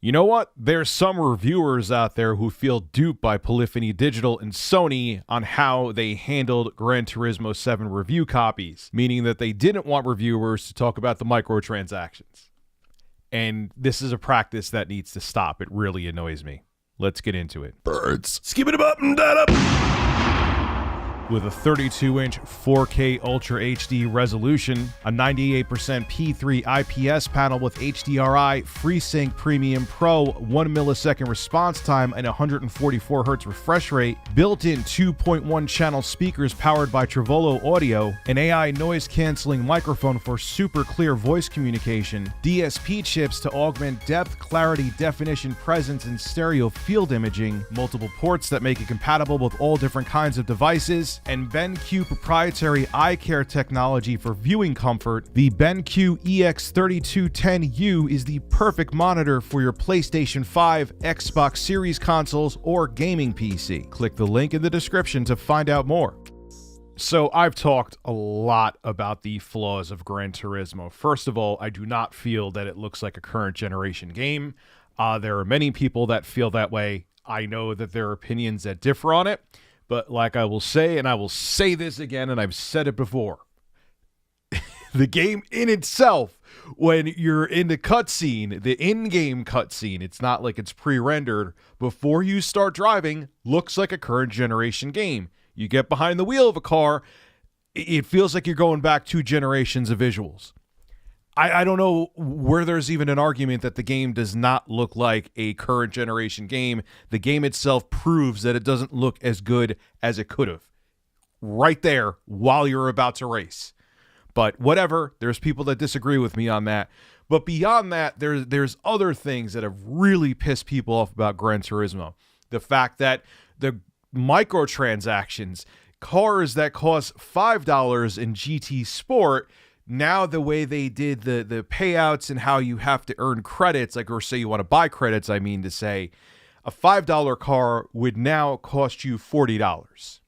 You know what? There's some reviewers out there who feel duped by Polyphony Digital and Sony on how they handled Gran Turismo 7 review copies, meaning that they didn't want reviewers to talk about the microtransactions. And this is a practice that needs to stop. It really annoys me. Let's get into it. Birds. Skip it up and down up. With a 32-inch 4K Ultra HD resolution, a 98% P3 IPS panel with HDRI, FreeSync Premium Pro, 1 millisecond response time, and 144 Hz refresh rate, built-in 2.1 channel speakers powered by Trevolo Audio, an AI noise-canceling microphone for super clear voice communication, DSP chips to augment depth, clarity, definition, presence, and stereo field imaging, multiple ports that make it compatible with all different kinds of devices, and BenQ proprietary eye care technology for viewing comfort. The BenQ EX3210U is the perfect monitor for your PlayStation 5, Xbox Series consoles, or gaming PC. Click the link in the description to find out more. So I've talked a lot about the flaws of Gran Turismo. First of all, I do not feel that it looks like a current generation game. There are many people that feel that way. I know that there are opinions that differ on it. But like I will say, and I will say this again, and I've said it before, the game in itself, when you're in the cutscene, the in-game cutscene, it's not like it's pre-rendered, before you start driving, looks like a current generation game. You get behind the wheel of a car, it feels like you're going back 2 generations of visuals. I don't know where there's even an argument that the game does not look like a current generation game. The game itself proves that it doesn't look as good as it could have. Right there while you're about to race. But whatever, there's people that disagree with me on that. But beyond that, there's other things that have really pissed people off about Gran Turismo. The fact that the microtransactions, cars that cost $5 in GT Sport, now the way they did the payouts and how you have to earn credits, like, or say you want to buy credits, I mean to say, a $5 car would now cost you $40.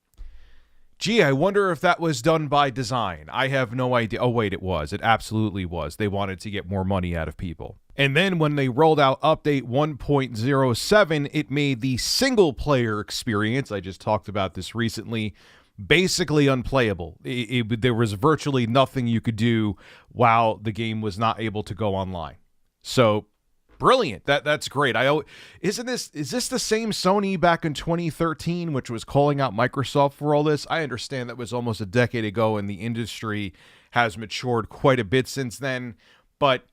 Gee, I wonder if that was done by design. I have no idea. Oh, wait, it was. It absolutely was. They wanted to get more money out of people. And then when they rolled out update 1.07, it made the single-player experience, I just talked about this recently, basically unplayable. There was virtually nothing you could do while the game was not able to go online. So brilliant. That's great. Is this the same Sony back in 2013, which was calling out Microsoft for all this? I understand that was almost a decade ago, and the industry has matured quite a bit since then. But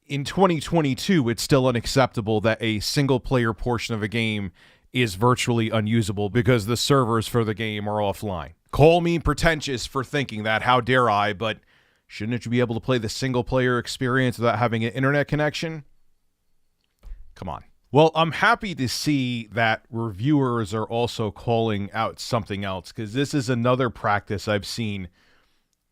in 2022, it's still unacceptable that a single player portion of a game is virtually unusable because the servers for the game are offline. Call me pretentious for thinking that, how dare I, but shouldn't you be able to play the single-player experience without having an internet connection? Come on. Well, I'm happy to see that reviewers are also calling out something else, because this is another practice I've seen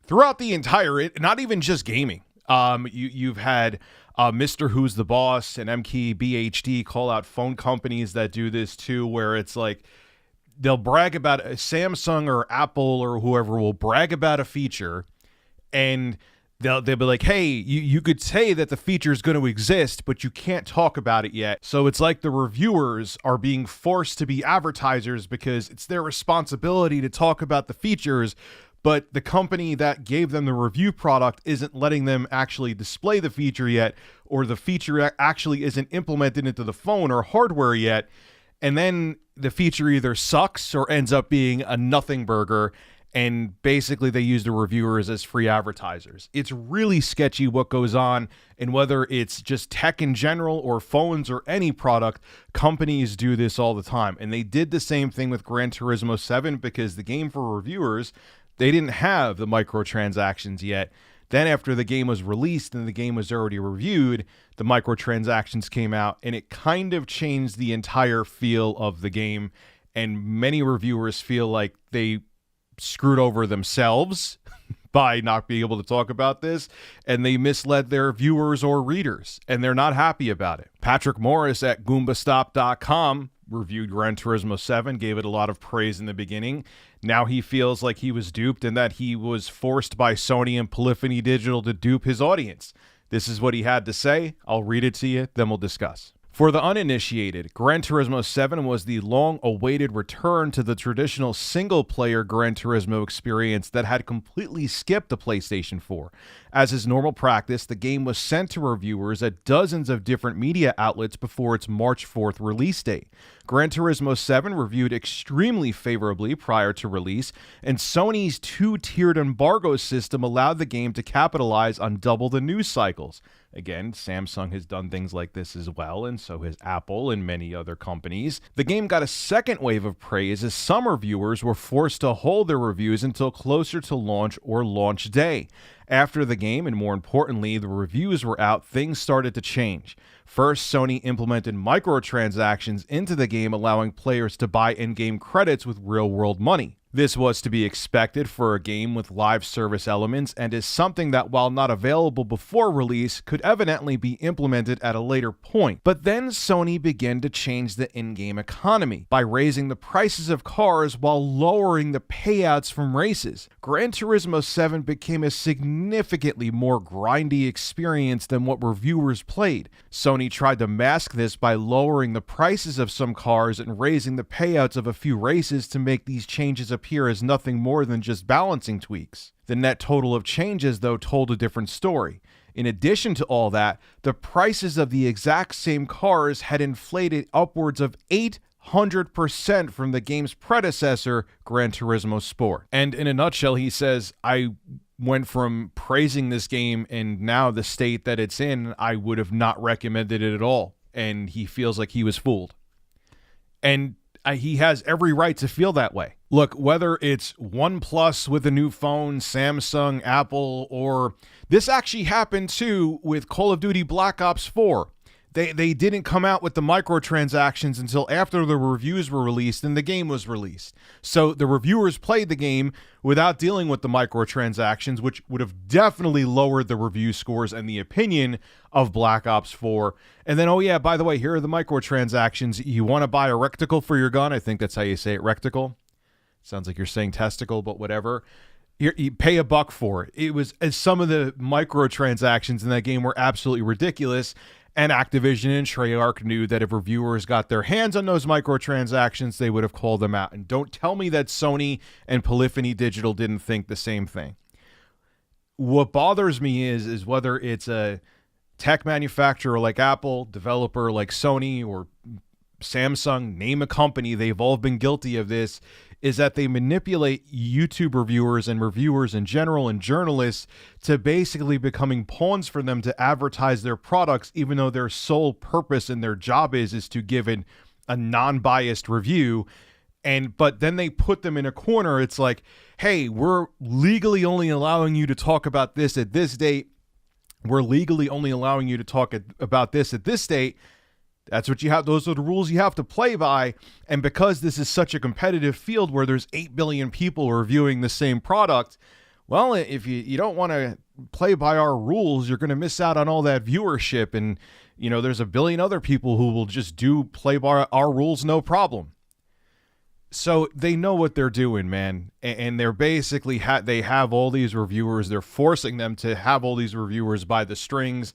throughout the entire, not even just gaming. You've had Mr. Who's the Boss and MKBHD call out phone companies that do this too, where it's like they'll brag about Samsung or Apple or whoever will brag about a feature, and they'll be like, hey, you could say that the feature is going to exist, but you can't talk about it yet. So it's like the reviewers are being forced to be advertisers because it's their responsibility to talk about the features, but the company that gave them the review product isn't letting them actually display the feature yet, or the feature actually isn't implemented into the phone or hardware yet. And then the feature either sucks or ends up being a nothing burger, and basically they use the reviewers as free advertisers. It's really sketchy what goes on, and whether it's just tech in general or phones or any product, companies do this all the time. And they did the same thing with Gran Turismo 7 because the game for reviewers, they didn't have the microtransactions yet. Then after the game was released and the game was already reviewed, the microtransactions came out, and it kind of changed the entire feel of the game. And many reviewers feel like they screwed over themselves by not being able to talk about this, and they misled their viewers or readers, and they're not happy about it. Patrick Morris at GoombaStop.com reviewed Gran Turismo 7, gave it a lot of praise in the beginning. Now he feels like he was duped and that he was forced by Sony and Polyphony Digital to dupe his audience. This is what he had to say. I'll read it to you, then we'll discuss. For the uninitiated, Gran Turismo 7 was the long-awaited return to the traditional single-player Gran Turismo experience that had completely skipped the PlayStation 4. As is normal practice, the game was sent to reviewers at dozens of different media outlets before its March 4th release date. Gran Turismo 7 reviewed extremely favorably prior to release, and Sony's two-tiered embargo system allowed the game to capitalize on double the news cycles. Again, Samsung has done things like this as well, and so has Apple and many other companies. The game got a second wave of praise as some reviewers were forced to hold their reviews until closer to launch or launch day. After the game, and more importantly, the reviews were out, things started to change. First, Sony implemented microtransactions into the game, allowing players to buy in-game credits with real-world money. This was to be expected for a game with live service elements and is something that, while not available before release, could evidently be implemented at a later point. But then Sony began to change the in-game economy by raising the prices of cars while lowering the payouts from races. Gran Turismo 7 became a significantly more grindy experience than what reviewers played. Sony tried to mask this by lowering the prices of some cars and raising the payouts of a few races to make these changes appear as nothing more than just balancing tweaks. The net total of changes, though, told a different story. In addition to all that, the prices of the exact same cars had inflated upwards of 800% from the game's predecessor, Gran Turismo Sport. And in a nutshell, he says, I went from praising this game and now the state that it's in, I would have not recommended it at all. And he feels like he was fooled. And he has every right to feel that way. Look, whether it's OnePlus with a new phone, Samsung, Apple, or this actually happened too with Call of Duty Black Ops 4. They didn't come out with the microtransactions until after the reviews were released and the game was released. So the reviewers played the game without dealing with the microtransactions, which would have definitely lowered the review scores and the opinion of Black Ops 4. And then, oh yeah, by the way, here are the microtransactions. You want to buy a reticle for your gun? I think that's how you say it, reticle. Sounds like you're saying testicle, but whatever. You pay $1 for it. It was, as some of the microtransactions in that game were absolutely ridiculous. And Activision and Treyarch knew that if reviewers got their hands on those microtransactions, they would have called them out. And don't tell me that Sony and Polyphony Digital didn't think the same thing. What bothers me is whether it's a tech manufacturer like Apple, developer like Sony, or Samsung, name a company, they've all been guilty of this, is that they manipulate YouTube reviewers and reviewers in general and journalists to basically becoming pawns for them to advertise their products, even though their sole purpose and their job is to give it a non-biased review. But then they put them in a corner. It's like, hey, we're legally only allowing you to talk about this at this date. We're legally only allowing you to talk about this at this date. That's what you have. Those are the rules you have to play by. And because this is such a competitive field where there's 8 billion people reviewing the same product, well, if you don't want to play by our rules, you're going to miss out on all that viewership. And, you know, there's a billion other people who will just play by our rules, no problem. So they know what they're doing, man. And they're basically, they have all these reviewers. They're forcing them to have all these reviewers by the strings.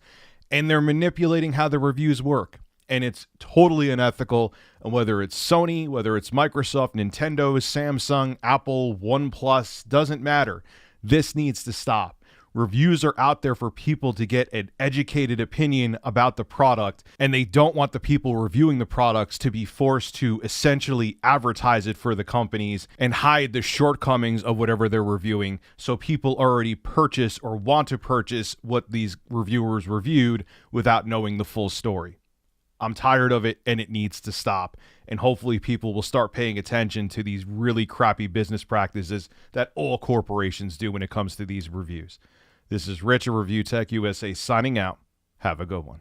And they're manipulating how the reviews work. And it's totally unethical. And whether it's Sony, whether it's Microsoft, Nintendo, Samsung, Apple, OnePlus, doesn't matter. This needs to stop. Reviews are out there for people to get an educated opinion about the product, and they don't want the people reviewing the products to be forced to essentially advertise it for the companies and hide the shortcomings of whatever they're reviewing, so people already purchase or want to purchase what these reviewers reviewed without knowing the full story. I'm tired of it, and it needs to stop. And hopefully people will start paying attention to these really crappy business practices that all corporations do when it comes to these reviews. This is Rich of Review Tech USA signing out. Have a good one.